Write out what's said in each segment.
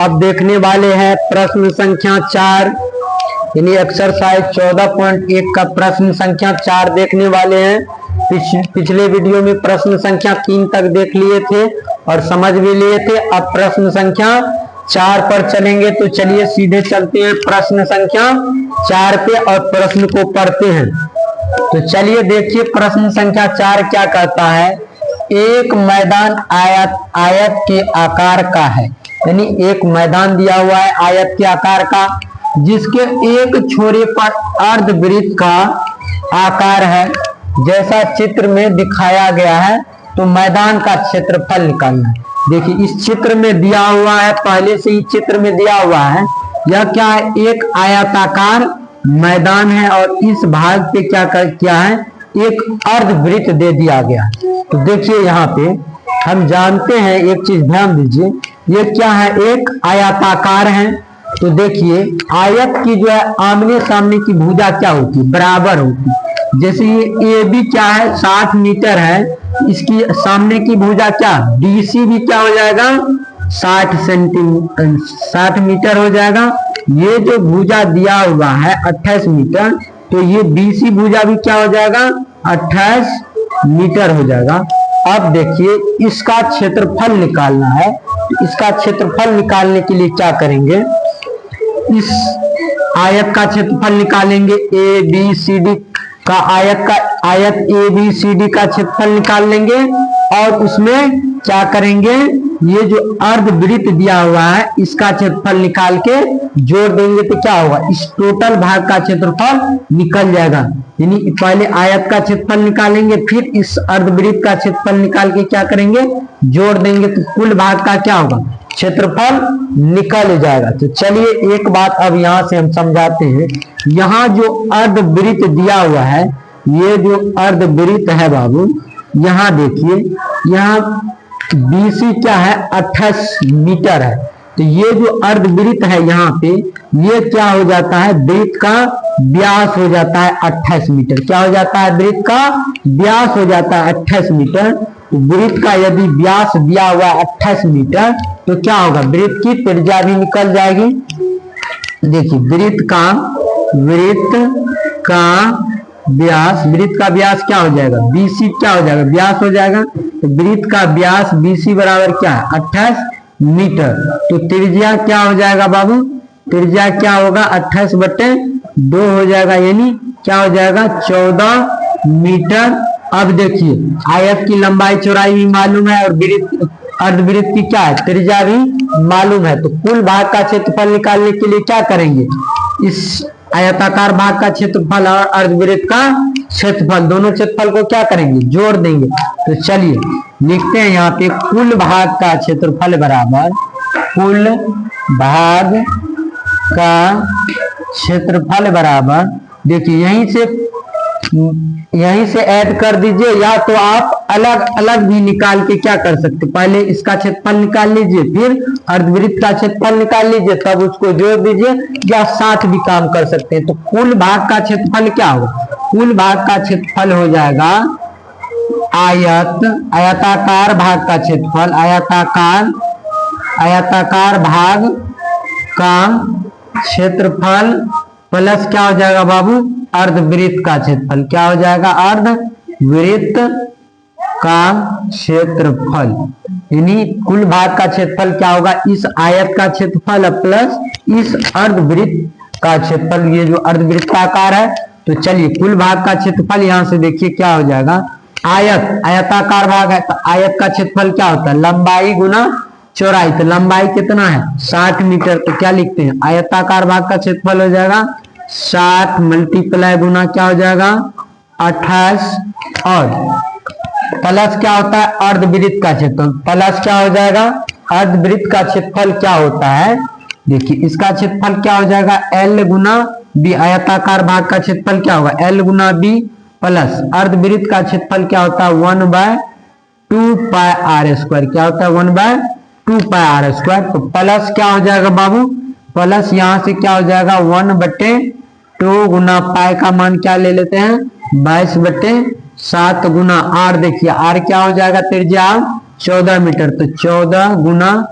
अब देखने वाले हैं प्रश्न संख्या 4 यानी एक्सरसाइज 14.1 का प्रश्न संख्या 4 देखने वाले हैं। पिछले वीडियो में प्रश्न संख्या 3 तक देख लिए थे और समझ भी लिए थे। अब प्रश्न संख्या 4 पर चलेंगे, तो चलिए सीधे चलते हैं प्रश्न संख्या 4 पे और प्रश्न को पढ़ते हैं। तो चलिए देखिए प्रश्न संख्या 4 क्या कहता है। एक मैदान आयत के आकार का है, यानी एक मैदान दिया हुआ है आयत के आकार का, जिसके एक छोरे पर अर्धवृत्त का आकार है जैसा चित्र में दिखाया गया है। तो मैदान का क्षेत्रफल निकालना है। देखिए इस चित्र में दिया हुआ है, पहले से ही चित्र में दिया हुआ है। यह क्या है, एक आयताकार मैदान है और इस भाग पे क्या है, एक अर्धवृत्त दे दिया गया। तो देखिए यहाँ पे हम जानते हैं, एक चीज ध्यान दीजिए, ये क्या है, एक आयताकार है। तो देखिए आयत की जो है आमने सामने की भुजा क्या होती है, बराबर होती है। जैसे ये भी क्या है 60 मीटर है, इसकी सामने की भुजा क्या, BC भी क्या हो जाएगा 60 मीटर हो जाएगा। ये जो भुजा दिया हुआ है 28 मीटर, तो ये BC भुजा भी क्या हो जाएगा 28 मीटर हो जाएगा। अब देखिए इसका क्षेत्रफल निकालना है। इसका क्षेत्रफल निकालने के लिए क्या करेंगे, इस आयत का क्षेत्रफल निकालेंगे। ABCD का आयत ABCD का क्षेत्रफल निकाल लेंगे और उसमें क्या करेंगे, ये जो अर्धवृत्त दिया हुआ है इसका क्षेत्रफल निकाल के जोड़ देंगे तो क्या होगा, इस टोटल भाग का क्षेत्रफल निकल जाएगा। यानी पहले आयत का क्षेत्रफल निकालेंगे, फिर इस अर्धवृत्त का क्षेत्रफल निकाल के क्या करेंगे, जोड़ देंगे तो कुल भाग का क्या होगा, क्षेत्रफल निकल जाएगा। तो चलिए एक बात अब यहाँ से हम समझाते हैं। यहाँ जो अर्धवृत्त दिया हुआ है, ये जो अर्धवृत्त है बाबू, यहाँ देखिए, यहाँ BC क्या है 28 मीटर है। तो ये जो अर्धवृत्त है यहाँ पे, ये क्या हो जाता है, वृत्त का व्यास हो जाता है 28 मीटर। क्या हो जाता है, वृत्त का व्यास हो जाता है 28 मीटर। वृत्त का यदि व्यास दिया हुआ 28 मीटर, तो क्या होगा, वृत्त की त्रिज्या भी निकल जाएगी। देखिए वृत्त का व्यास क्या हो जाएगा, BC क्या हो जाएगा, व्यास हो जाएगा। तो वृत्त का व्यास BC बराबर क्या है 28 मीटर। तो त्रिज्या क्या हो जाएगा बाबू, त्रिज्या क्या होगा 28/2 हो जाएगा, यानी क्या हो जाएगा 14 मीटर। अब देखिए आयत की लंबाई चौड़ाई भी मालूम है और अर्धवृत्त की क्या है, त्रिज्या भी मालूम है। तो कुल भाग का क्षेत्रफल निकालने के लिए क्या करेंगे, इस आयताकार भाग का क्षेत्रफल और अर्धवृत्त का क्षेत्रफल, दोनों क्षेत्रफल को क्या करेंगे, जोड़ देंगे। तो चलिए लिखते हैं यहाँ पे, कुल भाग का क्षेत्रफल बराबर कुल भाग का क्षेत्रफल बराबर, देखिए यहीं से ऐड कर दीजिए, या तो आप अलग अलग भी निकाल के क्या कर सकते, पहले इसका क्षेत्रफल निकाल लीजिए, फिर अर्धवृत्त का क्षेत्रफल निकाल लीजिए, तब उसको जोड़ दीजिए, या साथ भी काम कर सकते हैं। तो कुल भाग का क्षेत्रफल क्या होगा, कुल भाग का क्षेत्रफल हो जाएगा आयताकार भाग का क्षेत्रफल, आयताकार भाग का क्षेत्रफल प्लस क्या हो जाएगा बाबू, अर्धवृत्त का क्षेत्रफल। क्या हो जाएगा, अर्धवृत्त का क्षेत्रफल। यानी कुल भाग का क्षेत्रफल क्या होगा, इस आयत का क्षेत्रफल प्लस इस अर्धवृत्त का क्षेत्रफल, ये जो अर्धवृत्त का आकार है। तो चलिए कुल भाग का क्षेत्रफल यहाँ से देखिए क्या हो जाएगा, आयताकार भाग है तो आयत का क्षेत्रफल क्या होता है, लंबाई गुना चौड़ाई। तो लंबाई कितना है 60 मीटर, तो क्या लिखते हैं, आयताकार भाग का क्षेत्रफल हो जाएगा 60 मल्टीप्लाई गुना क्या हो जाएगा 28, और प्लस क्या होता है अर्धवृत्त का क्षेत्रफल, प्लस क्या हो जाएगा, अर्धवृत्त का क्षेत्रफल क्या होता है, देखिए इसका क्षेत्रफल क्या हो जाएगा L गुना B। आयताकार भाग का क्षेत्रफल क्या होगा, L गुना B, प्लस अर्धवृत्त का क्षेत्रफल क्या होता है 1/2πr²। क्या होता है 1/2πr²। तो प्लस क्या हो जाएगा बाबू, प्लस यहाँ से क्या हो जाएगा 1/2 गुना पाई का मान क्या ले लेते हैं 22/7 गुना r। देखिए r क्या हो जाएगा, त्रिज्या 14 मीटर, तो 14 गुना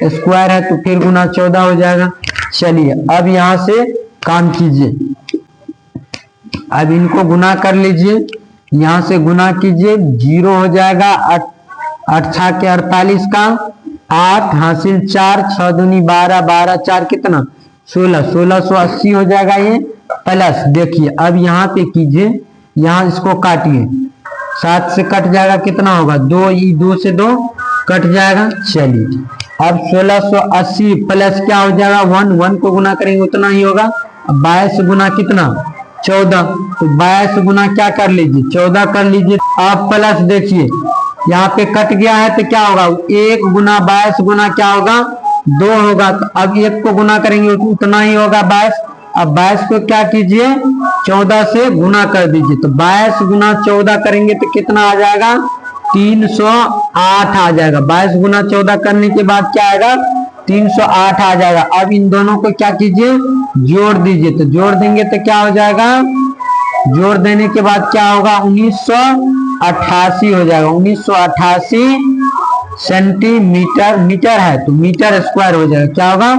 स्क्वायर है तो फिर गुना 14 हो जाएगा। चलिए अब यहां से काम कीजिए, अब इनको गुना कर लीजिए, यहां से गुना कीजिए, 0 हो जाएगा 8 के 48 का 8 हासिल 4 6 दूनी 12 12 4 कितना 16 1680 हो जाएगा ये। प्लस देखिए अब यहाँ पे कीजिए, यहाँ इसको काटिए, 7 से कट जाएगा कितना होगा 2, 2 से 2 कट जाएगा। चलिए अब 1680 प्लस क्या हो जाएगा 1 को गुना करेंगे उतना ही होगा। 22 गुना कितना 14, तो 22 गुना क्या कर लीजिए 14 कर लीजिए। अब प्लस देखिए यहाँ पे कट गया है तो क्या होगा 1 गुना 22 गुना क्या होगा 2 होगा। तो अब 1 को गुना करेंगे उतना ही होगा 22। अब 22 को क्या कीजिए 14 से गुना कर दीजिए, तो 22 गुना 14 करेंगे तो कितना आ जाएगा 308 आ जाएगा। 22 गुना 14 करने के बाद क्या आएगा 308 आ जाएगा। अब इन दोनों को क्या कीजिए जोड़ दीजिए, तो जोड़ देंगे तो क्या हो जाएगा, जोड़ देने के बाद क्या होगा 1988 हो जाएगा। 1988 सेंटीमीटर, मीटर है तो मीटर स्क्वायर हो जाएगा, क्या होगा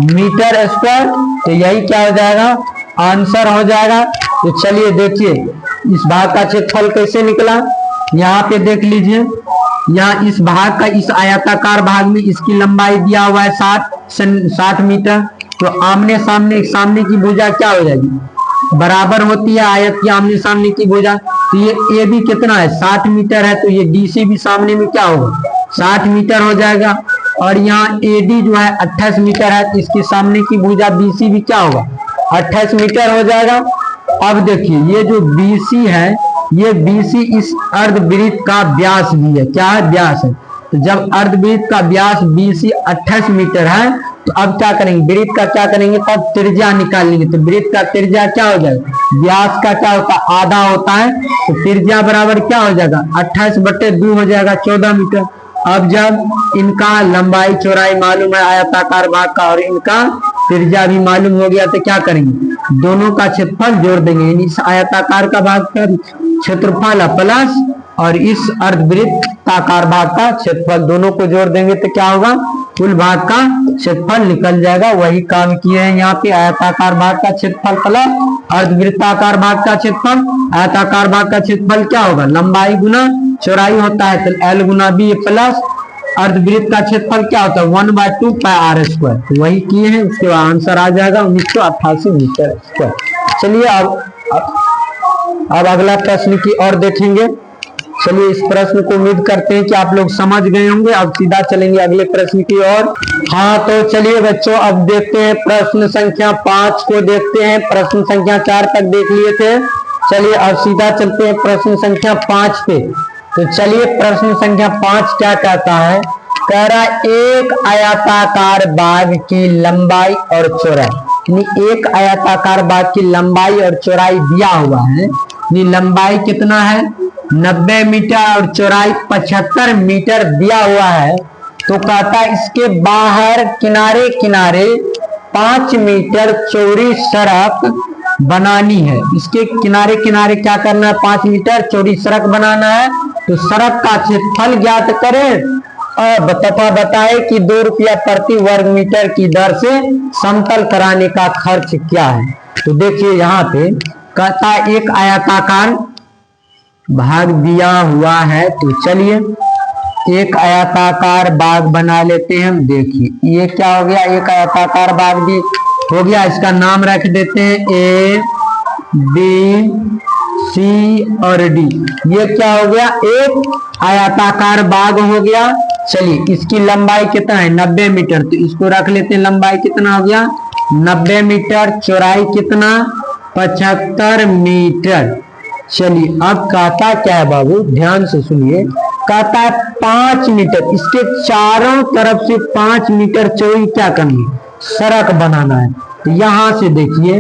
मीटर स्क्वायर। तो यही क्या हो जाएगा आंसर हो जाएगा। तो चलिए देखिए इस भाग का क्षेत्रफल कैसे निकला, यहाँ पे देख लीजिए, यहाँ इस भाग का इस आयताकार भाग में इसकी लंबाई दिया हुआ है 60 मीटर। तो आमने सामने की भुजा क्या हो जाएगी बराबर होती है आयत की आमने सामने की भुजा। तो ये भी कितना है 60 मीटर है, तो ये डीसी भी सामने में क्या होगा 60 मीटर हो जाएगा। और यहाँ एडी जो है 28 मीटर है, तो इसके सामने की भुजा बीसी भी क्या होगा 28 मीटर हो जाएगा। अब देखिए ये जो बीसी है, ये बीसी इस अर्धवृत्त का व्यास भी है, क्या है व्यास है। तो जब अर्धवृत्त का व्यास बीसी 28 मीटर है, तो अब क्या करेंगे वृत्त का क्या करेंगे तब त्रिज्या निकाल लेंगे। तो वृत्त का त्रिज्या क्या हो जाएगा व्यास का क्या होता है आधा होता है, तो त्रिज्या बराबर क्या हो जाएगा 28/2 हो जाएगा 14 मीटर। अब जब इनका लंबाई चौड़ाई मालूम है आयताकार भाग का और इनका त्रिज्या भी मालूम हो गया, तो क्या करेंगे दोनों का क्षेत्रफल जोड़ देंगे। यानी इस आयताकार का भाग का क्षेत्रफल प्लस और इस अर्धवृत्ताकार भाग का क्षेत्रफल दोनों को जोड़ देंगे तो क्या होगा कुल भाग का क्षेत्रफल निकल जाएगा। वही काम किए हैं यहाँ पे, आयताकार भाग का क्षेत्रफल प्लस अर्धवृत्ताकार भाग का क्षेत्रफल। आयताकार भाग का क्षेत्रफल क्या होगा लंबाई गुना चौड़ाई होता है, तो L गुना B प्लस अर्धवृत्त का क्षेत्रफल क्या होता है 1/2 πr²। तो वही किए हैं, उसके बाद आंसर आ जाएगा 1988 मीटर स्क्वायर। चलिए अब अगला प्रश्न की ओर देखेंगे। चलिए इस प्रश्न को उम्मीद करते हैं कि आप लोग समझ गए होंगे। अब सीधा चलेंगे अगले प्रश्न की ओर। हाँ तो चलिए बच्चों अब देखते हैं प्रश्न संख्या 5 को देखते हैं। प्रश्न संख्या 4 तक देख लिए थे, चलिए अब सीधा चलते हैं प्रश्न संख्या 5 पे। तो चलिए प्रश्न संख्या 5 क्या कहता है, कह रहा एक आयताकार बाग की लंबाई और चौड़ाई, एक आयताकार बाग की लंबाई और चौड़ाई दिया हुआ है। लंबाई कितना है 90 मीटर और चौड़ाई 75 मीटर दिया हुआ है। तो कहता है इसके बाहर किनारे किनारे 5 मीटर चौड़ी सड़क बनानी है। इसके किनारे किनारे क्या करना है 5 मीटर चौड़ी सड़क बनाना है। तो सड़क का क्षेत्रफल ज्ञात करें और बताए कि 2 रुपया प्रति वर्ग मीटर की दर से समतल कराने का खर्च क्या है। तो देखिए यहाँ पे कहता है एक आयताकार भाग दिया हुआ है। तो चलिए एक आयताकार बाग बना लेते हैं हम। देखिए ये क्या हो गया एक आयताकार बाग भी हो गया, इसका नाम रख देते हैं A B C और D। ये क्या हो गया एक आयताकार बाग हो गया। चलिए इसकी लंबाई कितना है 90 मीटर, तो इसको रख लेते हैं लंबाई कितना हो गया 90 मीटर, चौड़ाई कितना 75 मीटर। चलिए अब कहता क्या है बाबू ध्यान से सुनिए, कहता है 5 मीटर, इसके चारों तरफ से 5 मीटर चौड़ी क्या करनी है सड़क बनाना है। तो यहां से देखिए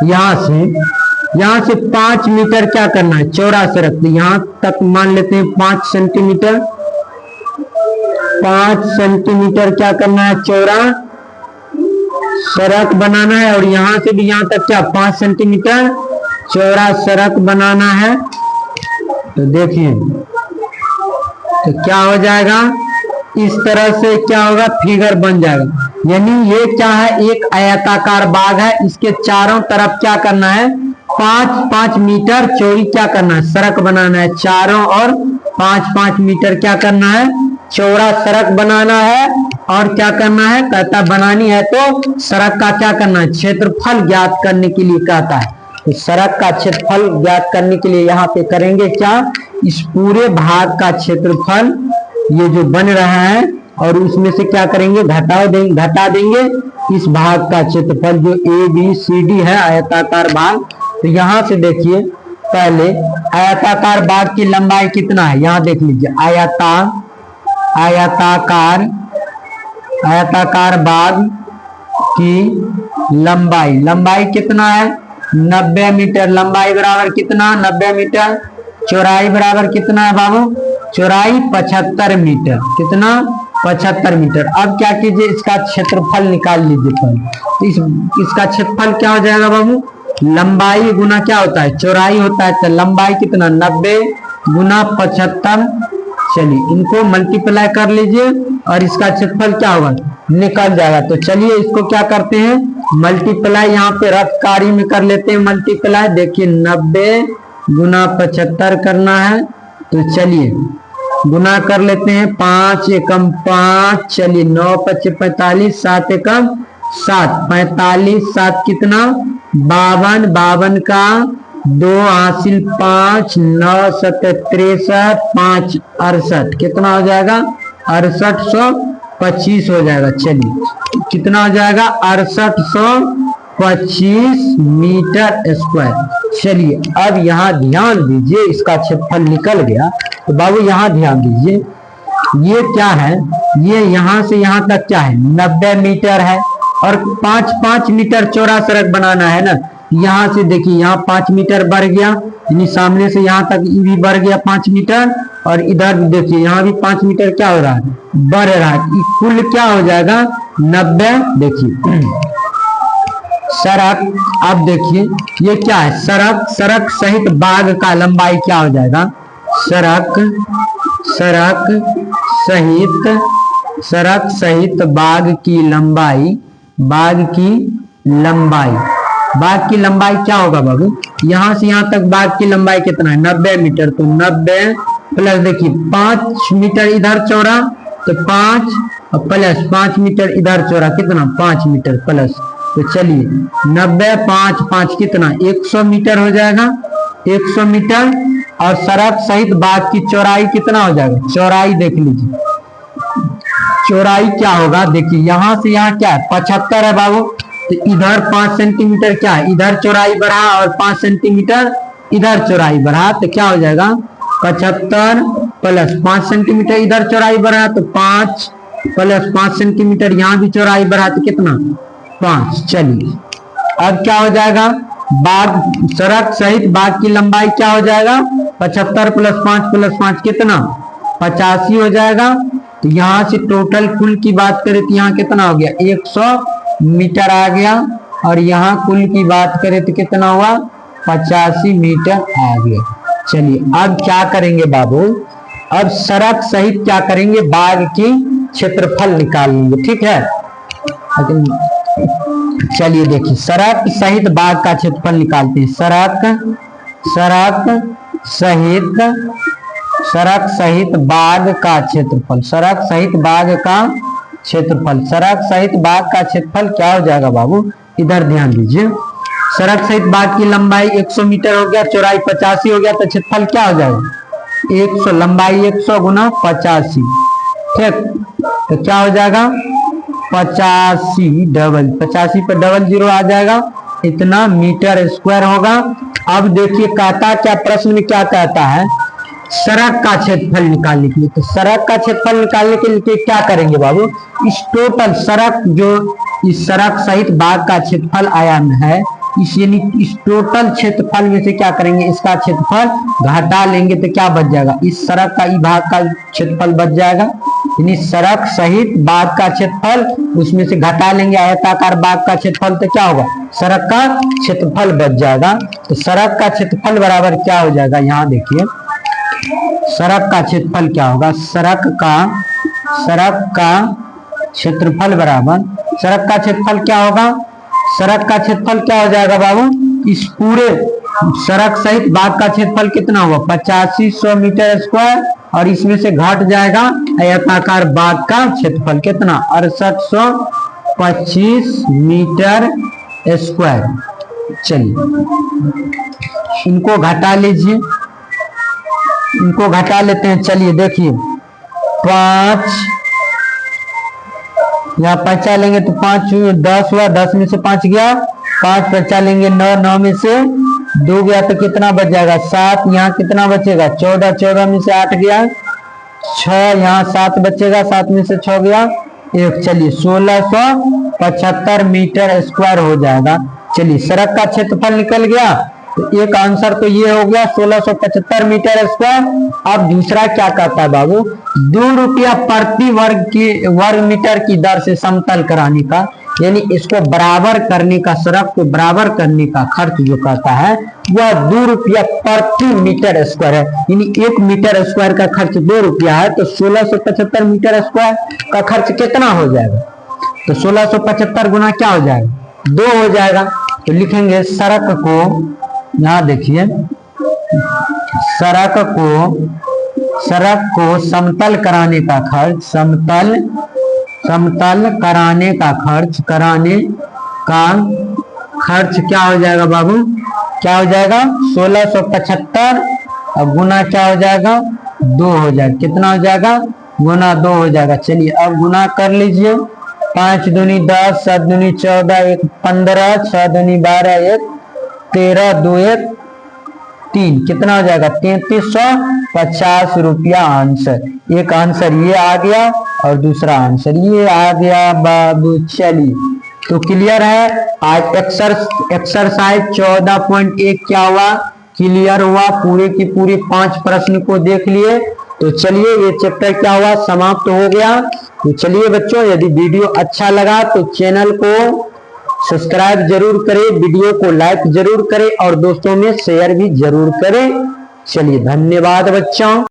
यहां से 5 मीटर क्या करना है चौड़ा सड़क। तो यहां तक मान लेते हैं 5 सेंटीमीटर, 5 सेंटीमीटर क्या करना है चौड़ा सड़क बनाना है। और यहां से भी यहां तक क्या 5 सेंटीमीटर चौड़ा सड़क बनाना है। तो देखिए तो क्या हो जाएगा इस तरह से क्या होगा, फिगर बन जाएगा। यानी ये क्या है, एक आयताकार बाग है, इसके चारों तरफ क्या करना है, 5-5 मीटर चौड़ी क्या करना है, सड़क बनाना है। चारों और 5-5 मीटर क्या करना है, चौड़ा सड़क बनाना है। और क्या करना है, कहता बनानी है तो सड़क का क्या करना है, क्षेत्रफल ज्ञात करने के लिए कहता है। तो सड़क का क्षेत्रफल ज्ञात करने के लिए यहाँ पे करेंगे क्या, इस पूरे भाग का क्षेत्रफल ये जो बन रहा है और उसमें से क्या करेंगे, घटा देंगे इस भाग का क्षेत्रफल जो ABCD है आयताकार भाग। तो यहाँ से देखिए पहले आयताकार भाग की लंबाई कितना है, यहाँ देख लीजिए आयताकार भाग की लंबाई कितना है, 90 मीटर। लंबाई बराबर कितना, 90 मीटर। चौड़ाई बराबर कितना है बाबू, चौड़ाई 75 मीटर। कितना, 75 मीटर। अब क्या कीजिए, इसका क्षेत्रफल निकाल लीजिए पहले। तो इसका क्षेत्रफल क्या हो जाएगा बाबू, लंबाई गुना क्या होता है, चौड़ाई होता है। तो लंबाई कितना, 90 गुना 75। चलिए इनको मल्टीप्लाई कर लीजिए और इसका क्षेत्रफल क्या होगा, निकल जाएगा। तो चलिए इसको क्या करते हैं, मल्टीप्लाई यहाँ पे रफकारी में कर लेते हैं मल्टीप्लाई। देखिए 90 गुना 75 करना है। तो चलिए गुना कर लेते हैं, 5 एकम 5, चलिए 9 5 45, 7 एकम 7, 45, 7 कितना 52, 52 का 2 हासिल 5, 9 7 63, 5 68, कितना हो जाएगा 6825 हो जाएगा। चलिए कितना हो जाएगा 6825 मीटर स्क्वायर। चलिए अब यहाँ ध्यान दीजिए, इसका क्षेत्रफल निकल गया। तो बाबू यहाँ ध्यान दीजिए, ये क्या है, ये यहाँ से यहाँ तक क्या है 90 मीटर है और 5-5 मीटर चौड़ा सड़क बनाना है ना। यहाँ से देखिए यहाँ 5 मीटर बढ़ गया, यानी सामने से यहाँ तक ये भी बढ़ गया 5 मीटर और इधर देखिए यहाँ भी 5 मीटर क्या हो रहा है, बढ़ रहा है। कुल क्या हो जाएगा 90। देखिए सड़क, अब देखिए ये क्या है, सड़क सहित बाग का लंबाई क्या हो जाएगा, सड़क सहित बाग की लंबाई क्या होगा बाबू, यहाँ से यहाँ तक बाग की लंबाई कितना है 90 मीटर। तो 90 प्लस देखिए 5 मीटर इधर चौड़ा, तो 5 प्लस 5 मीटर इधर चौड़ा, कितना 5 मीटर प्लस। तो चलिए 90 5 5 कितना 100 मीटर हो जाएगा, 100 मीटर। और सड़क सहित बाग की चौड़ाई कितना हो जाएगा, चौड़ाई देख लीजिए, चौड़ाई क्या होगा, देखिए यहाँ से यहाँ क्या है 75 है बाबू। तो इधर 5 सेंटीमीटर क्या है, इधर चौड़ाई बढ़ा और 5 सेंटीमीटर इधर चौड़ाई बढ़ा, तो क्या हो जाएगा 75 प्लस 5 सेंटीमीटर इधर चौड़ाई बढ़ा, तो 5 प्लस 5 सेंटीमीटर यहाँ भी चौड़ाई बढ़ा, तो कितना 5। चलिए अब क्या हो जाएगा, बाग सड़क सहित बाग की लंबाई क्या हो जाएगा 75 प्लस 5 कितना 85 हो जाएगा। तो यहाँ से टोटल कुल की बात करें तो यहाँ कितना हो गया 100 मीटर आ गया, और यहाँ कुल की बात करें तो कितना हुआ 85 मीटर आ गया। चलिए अब क्या करेंगे बाबू, अब सड़क सहित क्या करेंगे, बाग की क्षेत्रफल निकालेंगे, ठीक है। चलिए देखिए सड़क सहित बाग का क्षेत्रफल निकालते हैं। सड़क सहित बाग का क्षेत्रफल, सड़क सहित बाग का क्षेत्रफल क्या हो जाएगा बाबू, इधर ध्यान दीजिए। सड़क सहित बाग की लंबाई 100 मीटर हो गया, चौड़ाई 85 हो गया, तो क्षेत्रफल क्या हो जाएगा 100, लंबाई 100 गुना 85, ठीक। तो क्या हो जाएगा 85 पर डबल जीरो आ जाएगा, इतना मीटर स्क्वायर होगा। अब देखिए कहता क्या, प्रश्न में क्या कहता है, सड़क का क्षेत्रफल निकालने के लिए। तो सड़क का क्षेत्रफल निकालने के लिए क्या करेंगे बाबू, इस टोटल सड़क जो इस सड़क सहित बाग का क्षेत्रफल आया है, इस टोटल क्षेत्रफल में से क्या करेंगे, इसका क्षेत्रफल घटा लेंगे तो क्या बच जाएगा, इस सड़क का ई भाग का क्षेत्रफल बच जाएगा। यानी सड़क सहित बाग का क्षेत्रफल उसमें से घटा लेंगे आयताकार बाग का क्षेत्रफल, तो क्या होगा सड़क का क्षेत्रफल बच जाएगा। तो सड़क का क्षेत्रफल बराबर क्या हो जाएगा, यहाँ देखिए सड़क का क्षेत्रफल क्या होगा, सड़क का सड़क का क्षेत्रफल बराबर, सड़क का क्षेत्रफल क्या होगा, सड़क का क्षेत्रफल क्या हो जाएगा बाबू, इस पूरे सड़क सहित बाग का क्षेत्रफल कितना होगा 8500 मीटर स्क्वायर, और इसमें से घट जाएगा आयताकार बाग का क्षेत्रफल कितना 6825 मीटर स्क्वायर। चलिए इनको घटा लीजिए, इनको घटा लेते हैं। चलिए देखिए 5 यहाँ 5 चलेंगे तो 5 10 हुआ, 10 में से 5 गया, 5 बचा लेंगे 9, 9 में से 2 गया तो कितना बच जाएगा 7, यहाँ कितना बचेगा 14, 14 में से 8 गया 6, यहाँ 7 बचेगा, 7 में से 6 गया 1। चलिए 1675 मीटर स्क्वायर हो जाएगा। चलिए सड़क का क्षेत्रफल निकल गया, तो एक आंसर तो ये हो गया 1675 मीटर स्क्वायर। अब दूसरा क्या कहता है बाबू, 2 रुपया प्रति वर्ग मीटर की दर से समतल कराने का, यानी इसको बराबर करने का, सड़क को बराबर करने का खर्च जो कहता है वह 2 रुपया प्रति मीटर स्क्वायर है, यानी 1 मीटर स्क्वायर का खर्च 2 रुपया है, तो 1675 मीटर स्क्वायर का खर्च कितना हो जाएगा, तो 1675 गुना क्या हो जाएगा 2 हो जाएगा। तो लिखेंगे सड़क को, यहाँ देखिए सड़क को समतल कराने का खर्च, समतल कराने का खर्च क्या हो जाएगा बाबू, क्या हो जाएगा 1675 और गुना क्या हो जाएगा 2 हो जाएगा, कितना हो जाएगा गुना 2 हो जाएगा। चलिए अब गुना कर लीजिए, 5 दूनी 10, 7 दूनी 14, 1 15, 6 दूनी 12, 1 13, 2 1 3, कितना हो जाएगा 3350 रुपया आंसर। एक आंसर ये आ गया और दूसरा आंसर ये आ गया बाबू। चलिए तो क्लियर है, आज एक्सरसाइज 14.1 क्या हुआ, क्लियर हुआ, पूरे की पूरी 5 प्रश्न को देख लिए। तो चलिए ये चैप्टर क्या हुआ समाप्त हो गया। तो चलिए बच्चों, यदि वीडियो अच्छा लगा तो चैनल को सब्सक्राइब जरूर करें, वीडियो को लाइक जरूर करें और दोस्तों में शेयर भी जरूर करें। चलिए धन्यवाद बच्चों।